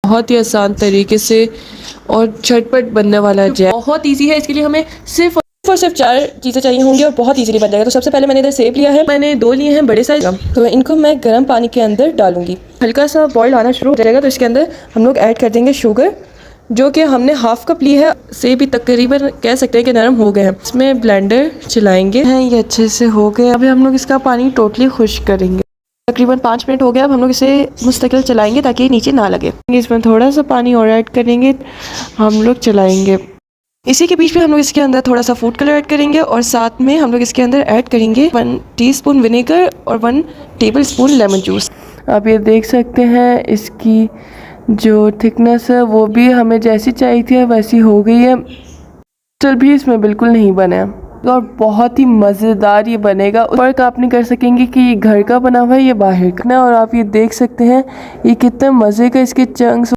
बहुत ही आसान तरीके से और झटपट बनने वाला जैम बहुत इजी है। इसके लिए हमें सिर्फ और सिर्फ 4 चीज़ें चाहिए होंगी और बहुत इजीली बन जाएगा। तो सबसे पहले मैंने इधर सेब लिया है, मैंने 2 लिए हैं बड़े साइज। तो इनको मैं गर्म पानी के अंदर डालूंगी। हल्का सा बॉईल आना शुरू हो जाएगा तो इसके अंदर हम लोग ऐड कर देंगे शुगर, जो कि हमने हाफ कप ली है। सेब भी तकरीबन कह सकते हैं कि नरम हो गए हैं। इसमें ब्लेंडर चलाएंगे हैं, ये अच्छे से हो गए। अभी हम लोग इसका पानी टोटली खुश्क करेंगे। तकरीबन 5 मिनट हो गया। अब हम लोग इसे मुस्तकिल चलाएंगे ताकि ये नीचे ना लगे। इसमें थोड़ा सा पानी और ऐड करेंगे, हम लोग चलाएंगे। इसी के बीच में हम लोग इसके अंदर थोड़ा सा फूड कलर ऐड करेंगे और साथ में हम लोग इसके अंदर ऐड करेंगे 1 टीस्पून विनेगर और 1 टेबलस्पून लेमन जूस। आप ये देख सकते हैं इसकी जो थिकनेस है वो भी हमें जैसी चाहिए थी वैसी हो गई है। चल भी इसमें बिल्कुल नहीं बना है और बहुत ही मज़ेदार ये बनेगा। फर्क आप नहीं कर सकेंगे कि ये घर का बना हुआ है या बाहर का। और आप ये देख सकते हैं ये कितने मज़े का इसके चंक्स